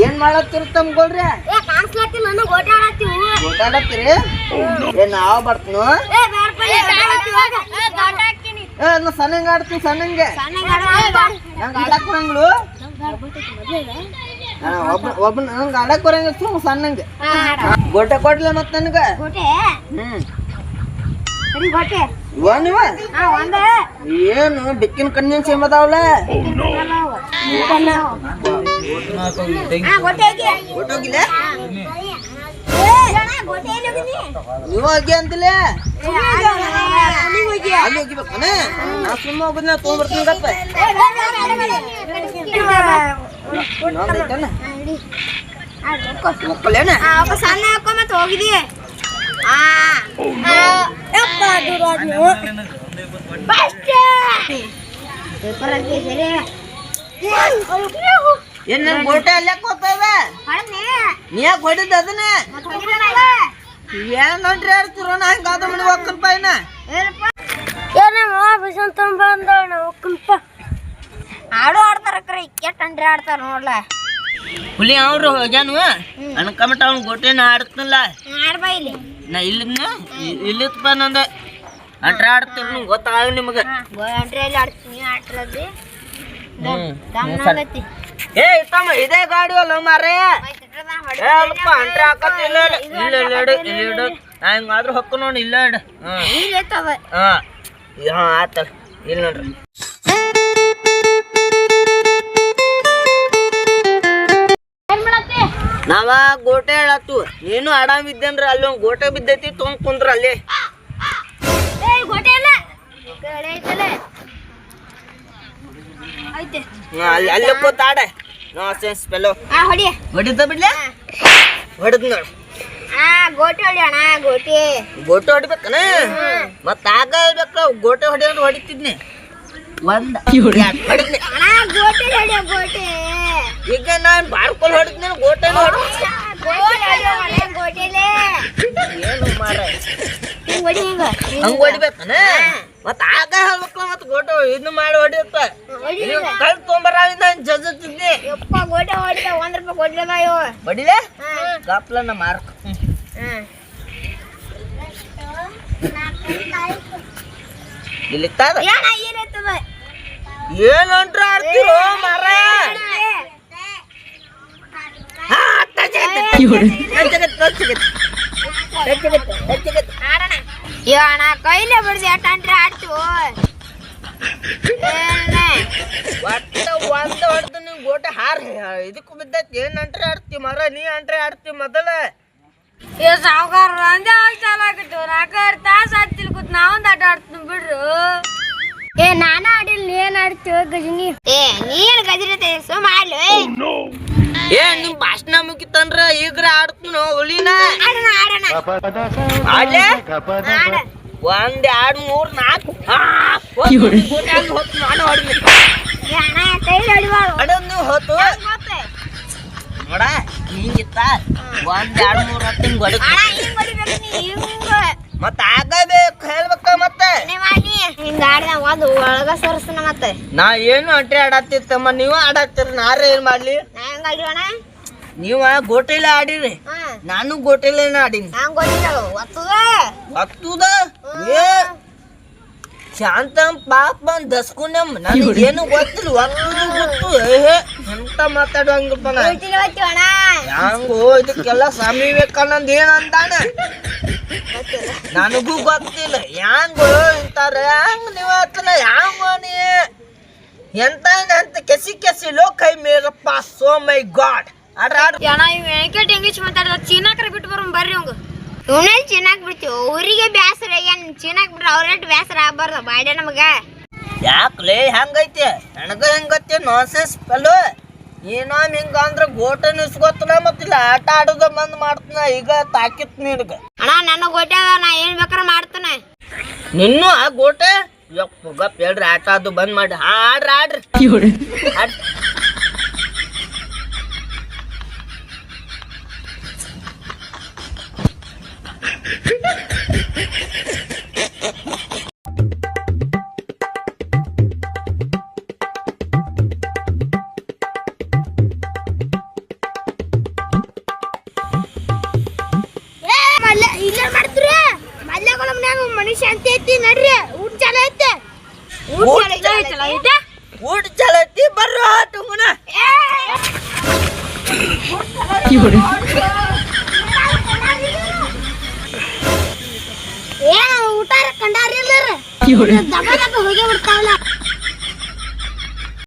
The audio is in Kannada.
ಏನ್ ಮಾಡತ್ತೀರಿ ತಮ್ಗೊಳ್ರಿ? ಓಟಾಡತ್ತೀರಿ? ನಾವ್ ಬರ್ತೀನೋ ಸಣ್ಣಂಗ ಆಡ್ತೀನಿ. ಸಣ್ಣಂಗೆ ನಂಗೆ ಆಡಕ್ ಬರಂಗಿಲ್ಲ. ಒಬ್ಬ ನಂಗೆ ಆಡಕ್ ಬರಂಗಿಲ್ಲ. ಸಣ್ಣಂಗೆ ಗೋಟೆ ಕೊಡ್ಲ ಮತ್ ನನ್ಗ. ಏನು ಬೆಕ್ಕಿನ ಕಣ್ಣಿನ ಸೇಮದಾವಲ್ಲ. ನೀವು ಹೋಗಿ ಅಂತಿಲ್ಲ ಅಲ್ಲಿ ಹೋಗಿಬೇಕನ. ನಾ ಸುಮ್ಮ ಹೋಗುದ್ ನಾ ತಗೊಂಡ್ಬರ್ತೀನಪ್ಪ. ಮಕ್ಕಳೇನ ಸಣ್ಣ ಹಾಕೋ ಮತ್ ಹೋಗಿದಿ. ಏನ್ ನನ್ ಗೋಟೆ ಅಲ್ಯಾಕ ಹೋಗ್ತದ? ನೀ ಯಾಕೆ ಹೊಡಿದ ಅದನ್ನ? ಏನ್ ನೋಡ್ರಿ ಆಡ್ತಿರೋ ನಾ ಹಿಂಗಾದ ಮನೆ ಹೋಗ್ಕಲ್ಪ. ಏನ ಆಡು ಆಡ್ತಾರ ಕೆಟ್ಟ ಅಂಡ್ರಿ ಆಡ್ತಾರ ನೋಡ್ಲ. ಹುಲಿ ಅವ್ರು ಹೋಗ್ಯಾನು ಅನ್ಕಮಟ ಅವ್ನ ಗೋಟೆನ ಆಡ್ತನಲ್ಲ. ಆಡ್ಬಾ ಇಲ್ಲಿ. ನಾ ಇಲ್ಲಿತ್ಪ ನಂದ ಅಂಟ್ರ ಆಡ್ತಿರ್ ಗೊತ್ತಾಗ ನಿಮಗ. ಅಂಟ್ರಲ್ಲಿ ಆಡ್ತೀನಿ ಆಟ್ರದ್ದು. ಏ ತಮ್ಮ ಇದೇ ಗಾಡಿ ಅಲ್ಲ ಮಾರೇ. ಅಲ್ಪ ಅಂಟ್ರ ಹಾಕತ್ ಇಲ್ಲ ಇಲ್ಲ. ನಾ ಹಿಂಗಾದ್ರೂ ಹೊಕ್ಕ ನೋಡಿ ಇಲ್ಲ ಇಡ. ಹಾ ಆತ ಇಲ್ಲ ನೋಡ್ರಿ. ನಾವ ಗೋಟೆ ಹೇಳತ್ತು. ನೀನು ಆಡಾಮ್ ಇದ್ದೇನ್ರ ಅಲ್ಲಿ ಒಂದ್ ಗೋಟೆ ಬಿದ್ದೈತಿ ತೊಗೊಂಡ್ ಕುಂದ್ರ ಅಲ್ಲಿ. ಅಲ್ಲಿ ಕೂತ್ ಆಡ. ಹೊಡಿತ ಬಿಡ್ಲೆ ಹೊಡೆದ್ ನೋಡು. ಗೋಟೆ ಹೊಡಿಯೋಣ. ಗೋಟೆ ಹೊಡಿಬೇಕನ ಮತ್ತ ಆಗ ಹೇಳ್ಬೇಕ. ಗೋಟೆ ಹೊಡಿಯೋದು ಹೊಡಿತಿದ್ನಿ ಒಂದ್ ಹೊಡಿದ್ನಿ. ಈಗ ನಾನ್ ಬಾರ್ಕೊಲ್ ಹೊಡಿದ್ನಿ ಗೋಟೆ ಏನು ಮಾರ ಹಂಗ ಹೊಡಿಬೇಕನ ಮತ್ತ ಆಗ ಹೇಳ್ಬೇಕಲ್ಲ. ಮತ್ ಗೋಟೆ ಇದನ್ನ ಮಾಡಿ ಹೊಡಿಯತ್ತ ಕಲ್ ತೊಂಬರ ಜಜ್ತಿದ್ನಿ. ಗೋಟೆ ಹೊಡಿದ ₹1 ಕೊಡ್ಲಿಲ್ಲ. ಹೊಡಿಲೆ ಗಪ್ಲನ್ನ ಮಾರ್ಕ. ಇಲ್ಲಿ ಏನಂಟ್ರ ಆಡ್ತಿರೋ ಮಾರ. ಕೈಲೇ ಬಿಡ್ಸಿ ಎಟ್ಟಂಟ್ರಿ ಆಡ್ತೀವೋ. ಒಟ್ಟ ಒಂದ್ ಹೊಡ್ದು ನಿಮ್ ಗೋಟೆ ಹಾರ ಇದಕ್ಕೂ ಬಿದ್ದೈತಿ. ಏನ್ ಅಂಟ್ರಿ ಆಡ್ತಿ ಮರ? ನೀ ಅಂಟ್ರಿ ಆಡ್ತಿ ಮೊದಲ. ಸಾವುಕಾರ ಅಂದೇ ಚಾಲ ಆಗಿತ್ತು. 4 ತಾಸ ಆಡ್ತಿಲ್ ಕೂತ್ ನಾವೊಂದ್ ಆಟ ಆಡ್ತೀನಿ ಬಿಡ್ರು. ನಾನ ಆಡಿಲ್. ನೀ ಏನ್ ಆಡ್ತೀವ ಗಜನಿ? ನೀನ್ ಗಜನಿ ಸೊ ಮಾಡ್ಲು. ನಿಮ್ ಭಾಷಣ ಮುಗಿತಂದ್ರ ಈಗ್ರ ಆಡ್ತೀನೋ ಹುಲಿನ. ಆಡ್ಲೆ ಒಂದ್ 2 3 4 ನಾನು ಹೊಡ್ಲಿ. ನೀವು ಹೊತ್ತು ನೋಡ ಹಿಂಗಿತ್ತ. 1 2 3 ಹತ್ತು ಹಿಂಗ್ ಹೊಡಿ. ಮತ್ತ ಆಗಬೇಕು ಹೇಳ್ಬೇಕ. ಮತ್ತೆ ಹಿಂಗ ಆಡಿದ ಒಂದು ಒಳಗ ಸೋರಿಸ್ತಾನ. ಮತ್ತೆ ನಾ ಏನು ಅಂಟ್ರಿ ಆಡತ್ತಿತ್ತಮ್ಮ. ನೀವ ಆಡತ್ತೀರಿ. ನಾರ ಏನ್ ಮಾಡ್ಲಿ? ನೀವ ಗೋಟೆಲ್ಲ ಆಡಿರಿ. ನಾನು ಗೋಟೆಲ್ಲ ಆಡಿನಿ. ಹತ್ತುದ ಏ ಶಾಂತ ಪಾಪ ಬಂದ್ ದಸ್ಕೊಂಡಮ್. ನನಗೆ ಏನು ಗೊತ್ತಿಲ್ಲ. ಗೊತ್ತು ಎಂತ ಮಾತಾಡುವಂಗಪ್ಪ. ಹಂಗೋ ಇದಕ್ಕೆಲ್ಲ ಸ್ವಾಮಿ ವಿವೇಕಾನಂದ ಏನಂತಾನ ನನಗೂ ಗೊತ್ತಿಲ್ಲ. ಹ್ಯಾಂಗೋ ಇಂತಾರ ಹಂಗ ನೀವ್ ಹತ್ತನ ಹ್ಯಾಂಗೋ ನೀ ಎಂತ ಕೆಸಿ ಲೋ ಕೈ ಮೇರಪ್ಪ. ಸೋ ಮೈ ಗಾಡ್. ವೆಂಕಟ್ ಇಂಗ್ಲಿಷ್ ಮಾತಾಡ್ದ. ಚೀನಾಕ್ರ ಬಿಟ್ಟು ಬರೋ ಬರ್ರಿ ಅವಂಗ. ಇವನಲ್ಲಿ ಚೀನಾಕ್ ಬಿಡ್ತೀವಿ. ಊರಿಗೆ ಬ್ಯಾಸರ. ಏನ್ ಚೀನಾಕ್ ಬಿಟ್ರೆ ಅವ್ರೇಟ್ ಬ್ಯಾಸರ ಆಗ್ಬಾರ್ದು ಬಾಡ್ಯ ನಮಗ. ಯಾಕ್ಲೇ ಹೆಂಗೈತಿ ನನಗ ಹೆಂಗೈತಿ ನಾಸೆಸ್ ಪಲ್ಲು ಏನೋ ಹಿಂಗ ಅಂದ್ರೆ ಗೋಟ ನಿಸ್ಕೊತನ ಮತ್ತಿಲ್ಲ ಆಟ ಆಡೋದ ಬಂದ್ ಮಾಡ್ತಾನ ಈಗ ತಾಕಿತ್ ನಿನಗ ಅಣ್ಣ ನನಗೆ ಗೊತ್ತೇ ನಾ ಏನ್ ಬೇಕಾರೆ ಮಾಡ್ತಾನೆ ನಿನ್ನೂ ಆ ಗೋಟೆ ಯಪ್ಪ ಗಪ್ ಹೇಳ್ರಿ ಆಟ ಅದು ಬಂದ್ ಮಾಡಿ ಆಡ್ರಿ ಆಡ್ರಿ ಆಡ್ರಿ. ಇಲ್ಲ ಮಾಡ್ತೀರಿ ಮಲ್ಯಗಳ ಮನ್ಯಾಗ ಮನುಷ್ಯ ಅಂತ ಐತಿ ನಡ್ರಿ ಊಟ ಚಲೋ ಐತೆ ಊಟ ಚಲೋ ಐತಿ ಬರ್ರ ತುಂಗುನ ಏ ಊಟ ಕಂಡಾರಿಲ್ಲ ದಬ ದಬ ಹೋಗಿ ಬಿಡ್ತಾವಲ್ಲ